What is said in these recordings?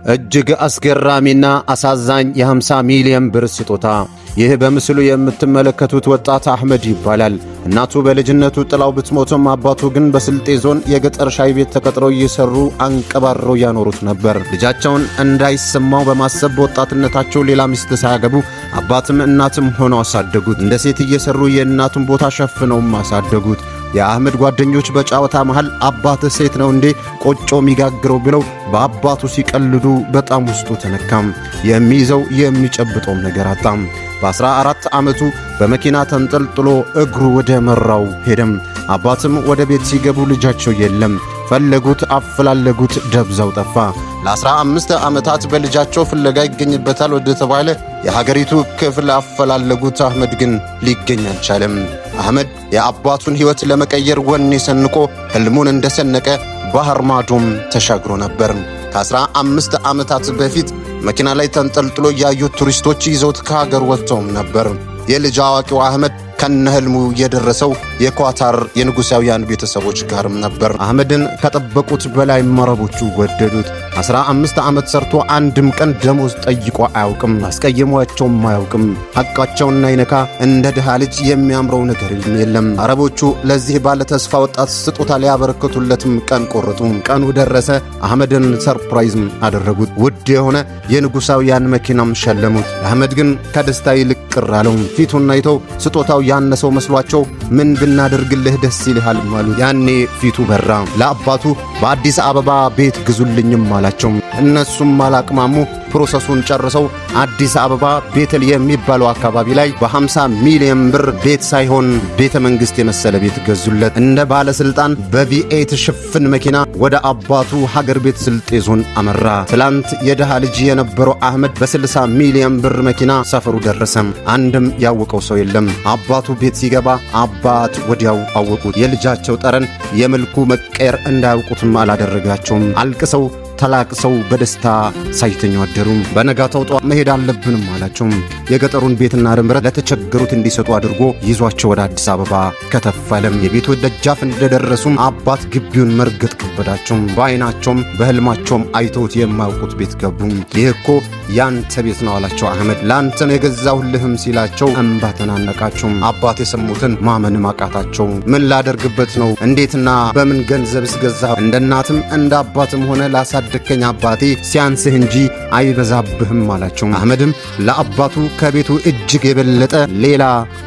እጅግ አስገራሚና አሳዛኝ የ50 ሚሊዮን ብር ስጦታ። ይህ በምስሉ የምትመለከቱት ወጣት አህመድ ይባላል። እናቱ በልጅነቱ ጥላው ብትሞትም አባቱ ግን በስልጤ ዞን የገጠር ሻይ ቤት ተቀጥረው እየሰሩ አንቀባረው ያኖሩት ነበር። ልጃቸውን እንዳይሰማው በማሰብ በወጣትነታቸው ሌላ ሚስት ሳያገቡ አባትም እናትም ሆነው አሳደጉት። እንደ ሴት እየሰሩ የእናቱን ቦታ ሸፍነውም አሳደጉት። የአህመድ ጓደኞች በጫወታ መሃል አባትህ ሴት ነው እንዴ ቆጮ የሚጋግረው ብለው በአባቱ ሲቀልዱ በጣም ውስጡ ተነካም። የሚይዘው የሚጨብጠውም ነገር አጣም። በ14 ዓመቱ በመኪና ተንጠልጥሎ እግሩ ወደ መራው ሄደም። አባትም ወደ ቤት ሲገቡ ልጃቸው የለም። ፈለጉት፣ አፈላለጉት፣ ደብዛው ጠፋ። ለ15 ዓመታት በልጃቸው ፍለጋ ይገኝበታል ወደ ተባለ የሀገሪቱ ክፍል አፈላለጉት። አህመድ ግን ሊገኝ አልቻለም። አህመድ የአባቱን ሕይወት ለመቀየር ወኔ ሰንቆ ሕልሙን እንደሰነቀ ባህር ማዶም ተሻግሮ ነበር። ከ15 ዓመታት በፊት መኪና ላይ ተንጠልጥሎ ያዩት ቱሪስቶች ይዘውት ከሀገር ወጥተውም ነበር። የልጅ አዋቂው አህመድ ከነህልሙ የደረሰው የኳታር የንጉሳውያን ቤተሰቦች ጋርም ነበር። አህመድን ከጠበቁት በላይ መረቦቹ ወደዱት። 15 ዓመት ሰርቶ አንድም ቀን ደሞዝ ጠይቆ አያውቅም። አስቀየሟቸውም አያውቅም። ሐቃቸውን አይነካ። እንደ ድሃ ልጅ የሚያምረው ነገር የለም። አረቦቹ ለዚህ ባለ ተስፋ ወጣት ስጦታ ሊያበረክቱለትም ቀን ቆረጡ። ቀኑ ደረሰ። አህመድን ሰርፕራይዝም አደረጉት። ውድ የሆነ የንጉሳውያን መኪናም ሸለሙት። አህመድ ግን ከደስታ ይልቅ ቅር አለው። ፊቱን አይተው ስጦታው ያነሰው መስሏቸው ምን ብናደርግልህ ደስ ይልሃል ማለት ያኔ ፊቱ በራ። ለአባቱ በአዲስ አበባ ቤት ግዙልኝም አላቸው። እነሱም አላቅማሙ። ፕሮሰሱን ጨርሰው አዲስ አበባ ቤተል የሚባለው አካባቢ ላይ በ50 ሚሊዮን ብር ቤት ሳይሆን ቤተ መንግስት የመሰለ ቤት ገዙለት። እንደ ባለስልጣን በቪኤት ሽፍን መኪና ወደ አባቱ ሀገር ቤት ስልጤ ዞን አመራ። ትላንት የደሃ ልጅ የነበረው አህመድ በ60 ሚሊዮን ብር መኪና ሰፈሩ ደረሰም። አንድም ያወቀው ሰው የለም። አባቱ ቤት ሲገባ አባት ወዲያው አወቁት። የልጃቸው ጠረን የመልኩ መቀየር እንዳያውቁትም አላደረጋቸውም። አልቅሰው ተላቅሰው በደስታ ሳይተኙ አደሩ። በነጋታው ጠዋት መሄድ አለብንም አላቸው። የገጠሩን ቤትና ንብረት ለተቸገሩት እንዲሰጡ አድርጎ ይዟቸው ወደ አዲስ አበባ ከተፋለም። የቤቱ ደጃፍ እንደደረሱም አባት ግቢውን መርገጥ ከበዳቸው። በአይናቸውም በህልማቸውም አይተውት የማያውቁት ቤት ገቡ። ይህ እኮ ያንተ ቤት ነው አላቸው። አህመድ ላንተ ነው የገዛሁልህም ሲላቸው እንባ ተናነቃቸው። አባት የሰሙትን ማመንም አቃታቸው። ምን ላደርግበት ነው? እንዴትና በምን ገንዘብስ ገዛህ? እንደ እናትም እንደ አባትም ሆነ ላሳደከኝ አባቴ ሲያንስህ እንጂ አይበዛብህም አላቸው። አህመድም ለአባቱ ከቤቱ እጅግ የበለጠ ሌላ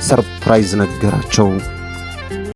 ሰርፕራይዝ ነገራቸው።